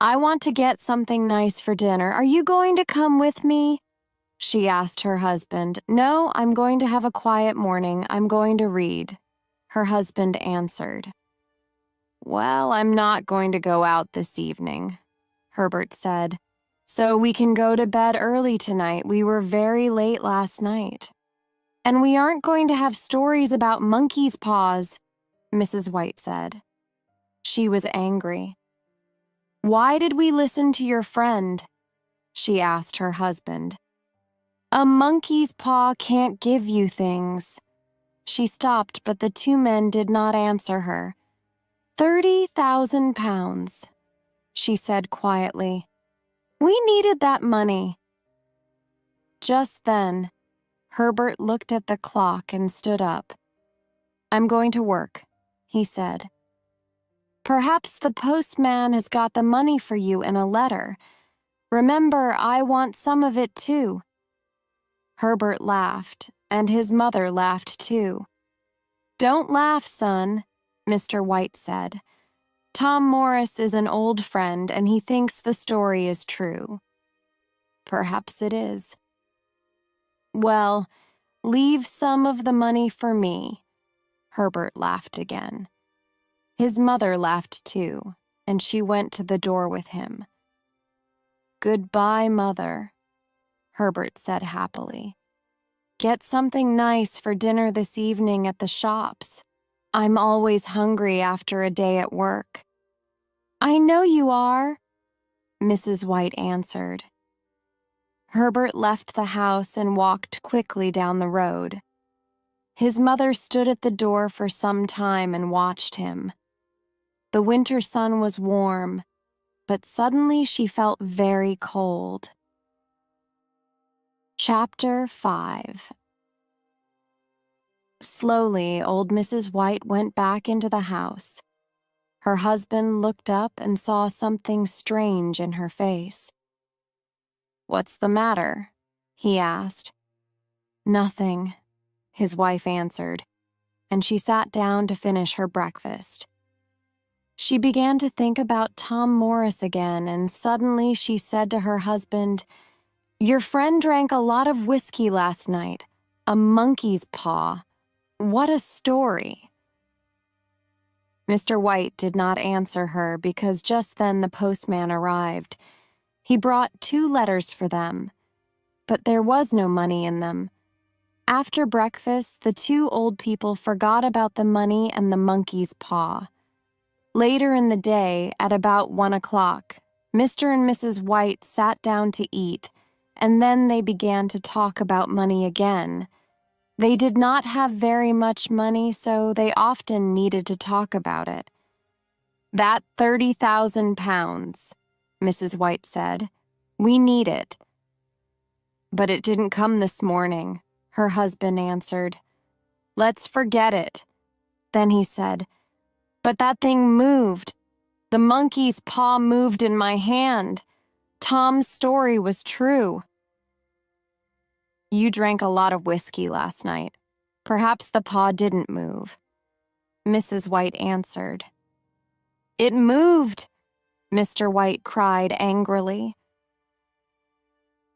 I want to get something nice for dinner. Are you going to come with me? She asked her husband. No, I'm going to have a quiet morning. I'm going to read. Her husband answered. Well, I'm not going to go out this evening, Herbert said. So we can go to bed early tonight. We were very late last night. And we aren't going to have stories about monkey's paws, Mrs. White said. She was angry. Why did we listen to your friend? She asked her husband. A monkey's paw can't give you things. She stopped, but the two men did not answer her. 30,000 pounds, she said quietly. We needed that money. Just then, Herbert looked at the clock and stood up. I'm going to work, he said. Perhaps the postman has got the money for you in a letter. Remember, I want some of it too. Herbert laughed, and his mother laughed too. Don't laugh, son, Mr. White said. Tom Morris is an old friend, and he thinks the story is true. Perhaps it is. Well, leave some of the money for me. Herbert laughed again. His mother laughed too, and she went to the door with him. Goodbye, Mother, Herbert said happily. Get something nice for dinner this evening at the shops. I'm always hungry after a day at work. I know you are, Mrs. White answered. Herbert left the house and walked quickly down the road. His mother stood at the door for some time and watched him. The winter sun was warm, but suddenly she felt very cold. Chapter 5. Slowly, old Mrs. White went back into the house. Her husband looked up and saw something strange in her face. What's the matter? He asked. Nothing, his wife answered, and she sat down to finish her breakfast. She began to think about Tom Morris again, and suddenly she said to her husband, Your friend drank a lot of whiskey last night. A monkey's paw. What a story. Mr. White did not answer her because just then the postman arrived. He brought 2 letters for them, but there was no money in them. After breakfast, the 2 old people forgot about the money and the monkey's paw. Later in the day, at about 1 o'clock, Mr. and Mrs. White sat down to eat, and then they began to talk about money again. They did not have very much money, so they often needed to talk about it. That 30,000 pounds, Mrs. White said. We need it. But it didn't come this morning, her husband answered. Let's forget it. Then he said, But that thing moved. The monkey's paw moved in my hand. Tom's story was true. You drank a lot of whiskey last night. Perhaps the paw didn't move. Mrs. White answered. It moved, Mr. White cried angrily.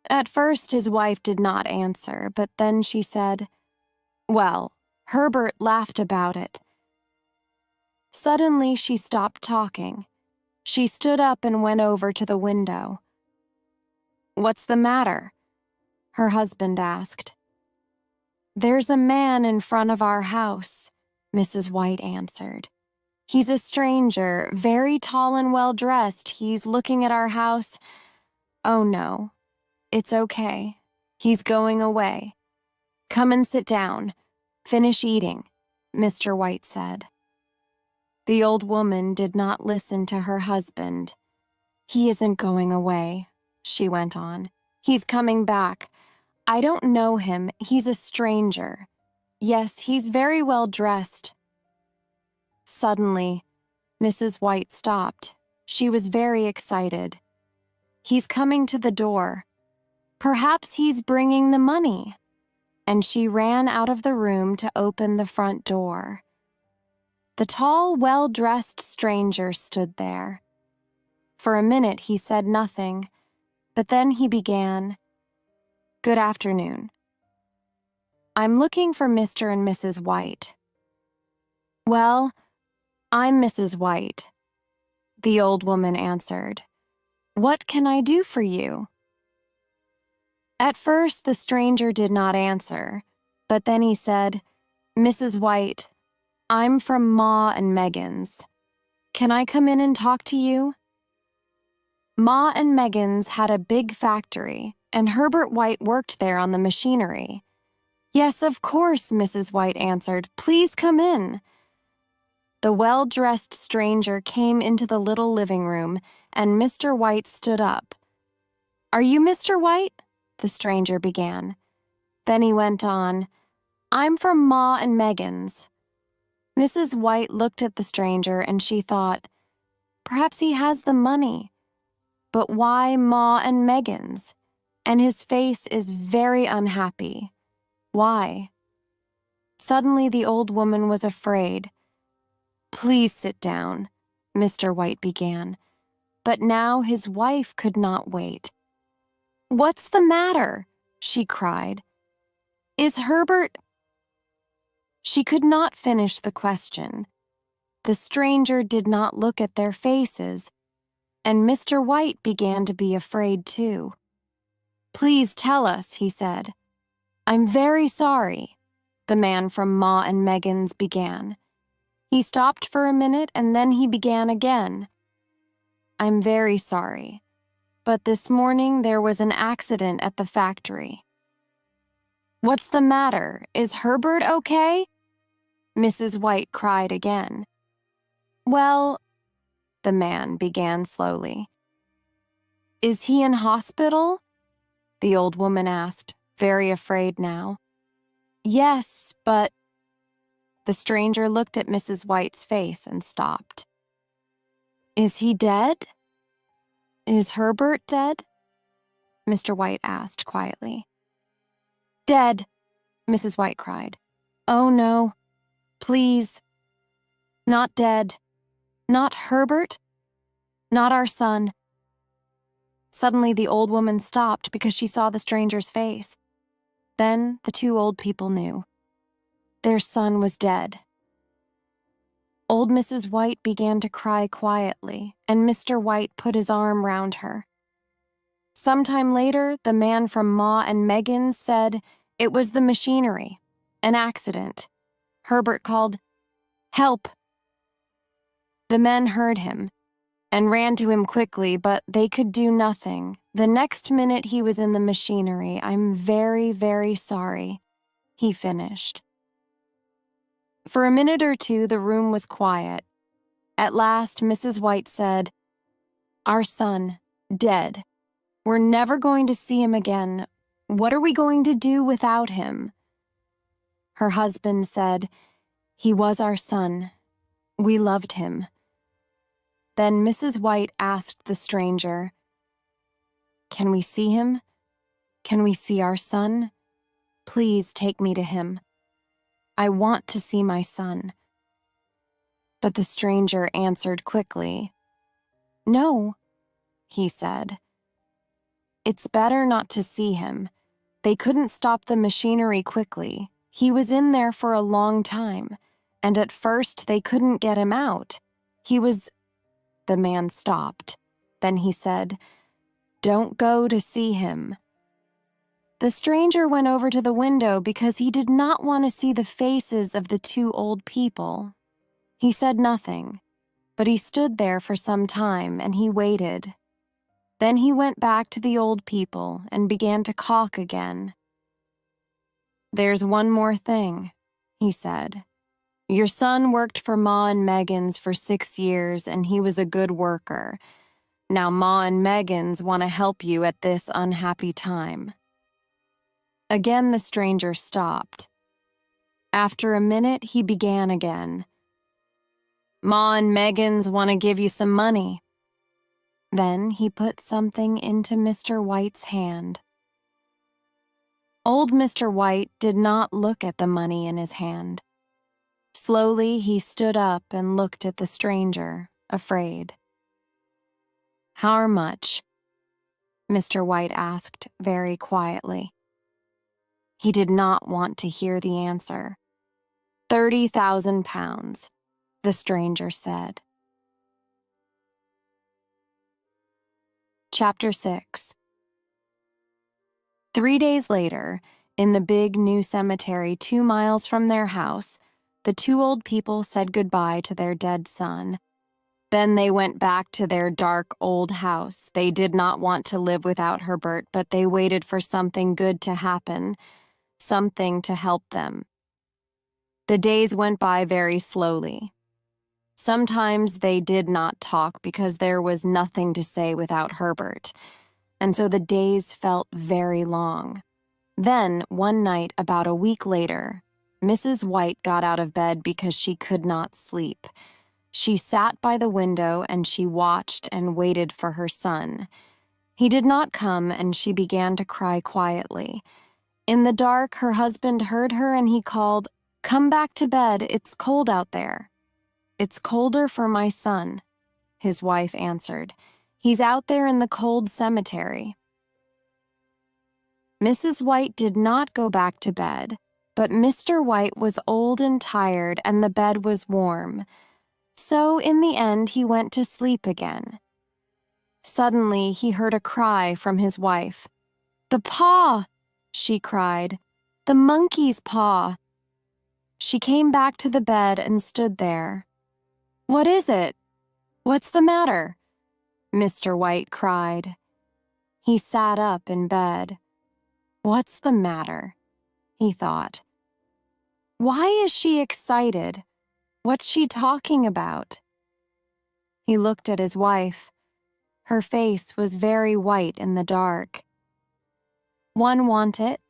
At first his wife did not answer, but then she said, Well, Herbert laughed about it. Suddenly she stopped talking. She stood up and went over to the window. What's the matter? Her husband asked. There's a man in front of our house, Mrs. White answered. He's a stranger, very tall and well-dressed. He's looking at our house. Oh, no. It's okay. He's going away. Come and sit down. Finish eating, Mr. White said. The old woman did not listen to her husband. He isn't going away, she went on. He's coming back. I don't know him. He's a stranger. Yes, he's very well dressed. Suddenly, Mrs. White stopped. She was very excited. He's coming to the door. Perhaps he's bringing the money. And she ran out of the room to open the front door. The tall, well-dressed stranger stood there. For a minute he said nothing, but then he began, "Good afternoon. I'm looking for Mr. and Mrs. White." "Well, I'm Mrs. White," the old woman answered. "What can I do for you?" At first, the stranger did not answer, but then he said, "Mrs. White, I'm from Ma and Megan's. Can I come in and talk to you?" Ma and Megan's had a big factory, and Herbert White worked there on the machinery. "Yes, of course," Mrs. White answered. "Please come in." The well-dressed stranger came into the little living room, and Mr. White stood up. "Are you Mr. White?" the stranger began. Then he went on, "I'm from Ma and Megan's." Mrs. White looked at the stranger and she thought, perhaps he has the money. But why Ma and Megan's? And his face is very unhappy. Why? Suddenly the old woman was afraid. "Please sit down," Mr. White began. But now his wife could not wait. "What's the matter?" she cried. "Is Herbert—" She could not finish the question. The stranger did not look at their faces, and Mr. White began to be afraid too. "Please tell us," he said. "I'm very sorry," the man from Ma and Megan's began. He stopped for a minute and then he began again. "I'm very sorry, but this morning there was an accident at the factory." "What's the matter? Is Herbert okay?" Mrs. White cried again. "Well," the man began slowly. "Is he in hospital?" the old woman asked, very afraid now. "Yes, but—" The stranger looked at Mrs. White's face and stopped. "Is he dead? Is Herbert dead?" Mr. White asked quietly. "Dead," Mrs. White cried. "Oh no, please. Not dead. Not Herbert. Not our son." Suddenly the old woman stopped because she saw the stranger's face. Then the two old people knew. Their son was dead. Old Mrs. White began to cry quietly, and Mr. White put his arm round her. Sometime later, the man from Ma and Megan's said it was the machinery, an accident. Herbert called, "Help!" The men heard him and ran to him quickly, but they could do nothing. The next minute he was in the machinery. "I'm very, very sorry," he finished. For a minute or two, the room was quiet. At last, Mrs. White said, "Our son, dead. We're never going to see him again. What are we going to do without him?" Her husband said, "He was our son. We loved him." Then Mrs. White asked the stranger, "Can we see him? Can we see our son? Please take me to him. I want to see my son." But the stranger answered quickly, "No," he said. "It's better not to see him. They couldn't stop the machinery quickly. He was in there for a long time, and at first they couldn't get him out. He was—" The man stopped. Then he said, "Don't go to see him." The stranger went over to the window because he did not want to see the faces of the two old people. He said nothing, but he stood there for some time and he waited. Then he went back to the old people and began to caulk again. "There's one more thing," he said. "Your son worked for Ma and Megan's for 6 years and he was a good worker. Now Ma and Megan's want to help you at this unhappy time." Again the stranger stopped. After a minute, he began again. "Ma and Megan's want to give you some money." Then he put something into Mr. White's hand. Old Mr. White did not look at the money in his hand. Slowly he stood up and looked at the stranger, afraid. How much? Mr. White asked very quietly. He did not want to hear the answer. 30,000 pounds, the stranger said. Chapter 6. 3 days later, in the big new cemetery 2 miles from their house, the two old people said goodbye to their dead son. Then they went back to their dark old house. They did not want to live without Herbert, but they waited for something good to happen, something to help them. The days went by very slowly. Sometimes they did not talk because there was nothing to say without Herbert, and so the days felt very long. Then, one night, about a week later, Mrs. White got out of bed because she could not sleep. She sat by the window and she watched and waited for her son. He did not come, and she began to cry quietly. In the dark, her husband heard her and he called, "Come back to bed, it's cold out there." "It's colder for my son," his wife answered. "He's out there in the cold cemetery." Mrs. White did not go back to bed, but Mr. White was old and tired and the bed was warm. So in the end, he went to sleep again. Suddenly, he heard a cry from his wife. "The paw!" she cried. "The monkey's paw!" She came back to the bed and stood there. "What is it? What's the matter?" Mr. White cried. He sat up in bed. "What's the matter?" he thought. "Why is she excited? What's she talking about?" He looked at his wife. Her face was very white in the dark. "One want it,"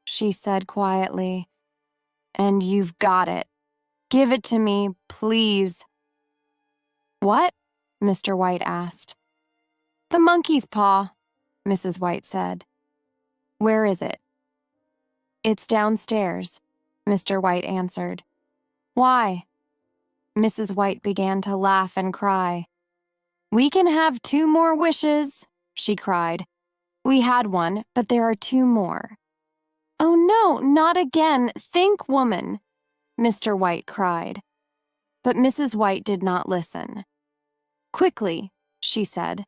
she said quietly. "And you've got it. Give it to me, please." "What?" Mr. White asked. "The monkey's paw," Mrs. White said. "Where is it?" "It's downstairs," Mr. White answered. "Why?" Mrs. White began to laugh and cry. "We can have 2 more wishes," she cried. "We had one, but there are 2 more." "Oh no, not again! Think, woman!" Mr. White cried. But Mrs. White did not listen. "Quickly," she said.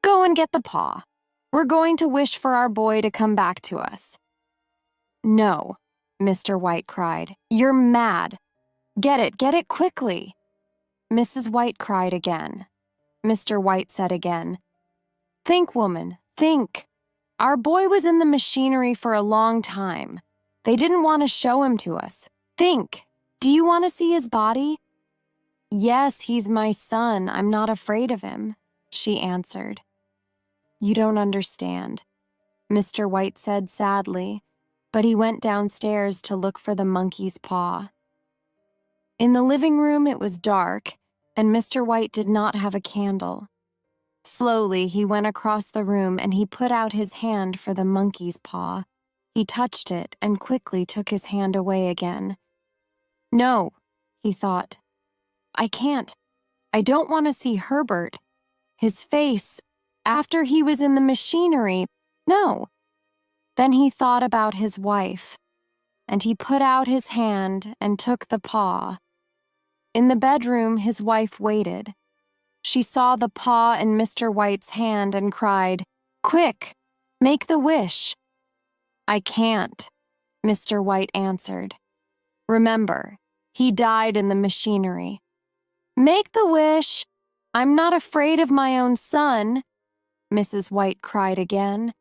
"Go and get the paw. We're going to wish for our boy to come back to us." "No," Mr. White cried. "You're mad. Get it quickly." Mrs. White cried again. Mr. White said again, "Think, woman, think. Our boy was in the machinery for a long time. They didn't want to show him to us. Think. Do you want to see his body?" "Yes, he's my son. I'm not afraid of him," she answered. "You don't understand," Mr. White said sadly, but he went downstairs to look for the monkey's paw. In the living room it was dark, and Mr. White did not have a candle. Slowly he went across the room and he put out his hand for the monkey's paw. He touched it and quickly took his hand away again. "No," he thought. "I can't. I don't want to see Herbert. His face, after he was in the machinery. No." Then he thought about his wife, and he put out his hand and took the paw. In the bedroom, his wife waited. She saw the paw in Mr. White's hand and cried, "Quick, make the wish." "I can't," Mr. White answered. "Remember, he died in the machinery." "Make the wish. I'm not afraid of my own son," Mrs. White cried again.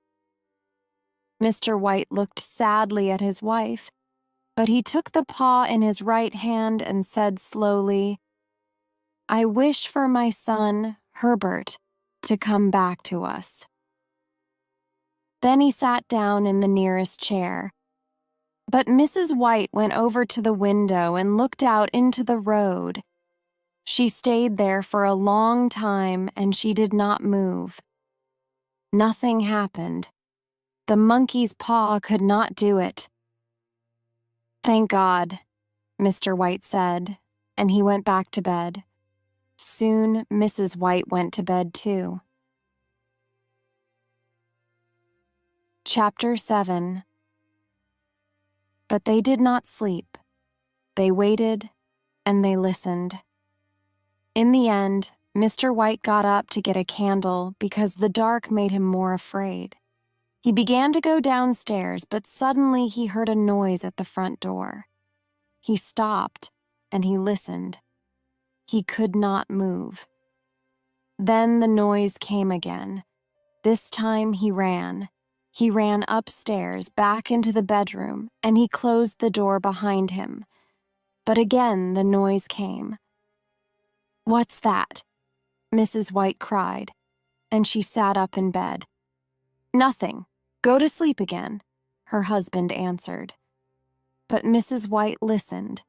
Mr. White looked sadly at his wife, but he took the paw in his right hand and said slowly, "I wish for my son, Herbert, to come back to us." Then he sat down in the nearest chair. But Mrs. White went over to the window and looked out into the road. She stayed there for a long time and she did not move. Nothing happened. The monkey's paw could not do it. "Thank God," Mr. White said, and he went back to bed. Soon Mrs. White went to bed too. Chapter 7. But they did not sleep. They waited, and they listened. In the end, Mr. White got up to get a candle because the dark made him more afraid. He began to go downstairs, but suddenly he heard a noise at the front door. He stopped, and he listened. He could not move. Then the noise came again. This time he ran. He ran upstairs, back into the bedroom, and he closed the door behind him. But again the noise came. "What's that?" Mrs. White cried, and she sat up in bed. "Nothing. Go to sleep again," her husband answered. But Mrs. White listened,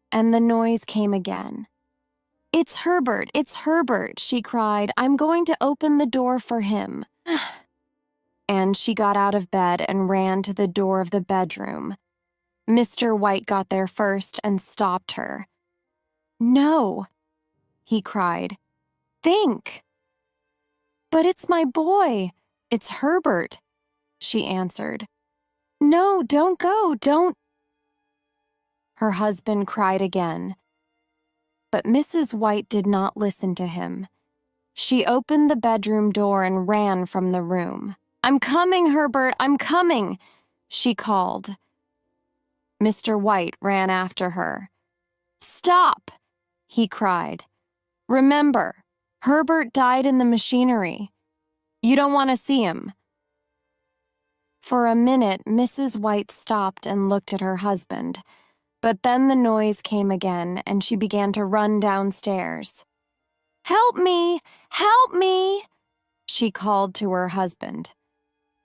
and the noise came again. "It's Herbert, it's Herbert," she cried. "I'm going to open the door for him." And she got out of bed and ran to the door of the bedroom. Mr. White got there first and stopped her. "No," he cried. "Think." "But it's my boy. It's Herbert," she answered. "No, don't go, don't." Her husband cried again. But Mrs. White did not listen to him. She opened the bedroom door and ran from the room. "I'm coming, Herbert, I'm coming," she called. Mr. White ran after her. "Stop," he cried. "Remember, Herbert died in the machinery. You don't want to see him." For a minute, Mrs. White stopped and looked at her husband, but then the noise came again, and she began to run downstairs. "Help me! Help me!" she called to her husband.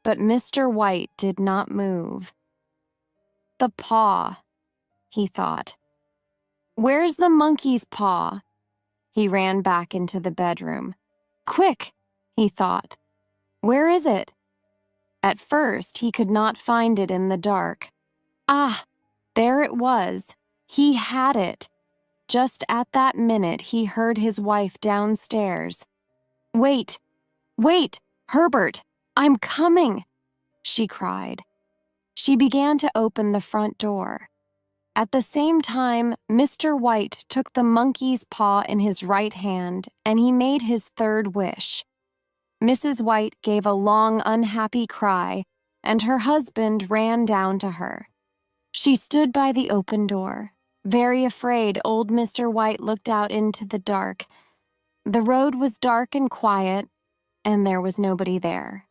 But Mr. White did not move. "The paw," he thought. "Where's the monkey's paw?" He ran back into the bedroom. "Quick," he thought. "Where is it?" At first, he could not find it in the dark. Ah, there it was. He had it. Just at that minute, he heard his wife downstairs. "Wait, wait, Herbert, I'm coming," she cried. She began to open the front door. At the same time, Mr. White took the monkey's paw in his right hand, and he made his third wish. Mrs. White gave a long, unhappy cry, and her husband ran down to her. She stood by the open door. Very afraid, old Mr. White looked out into the dark. The road was dark and quiet, and there was nobody there.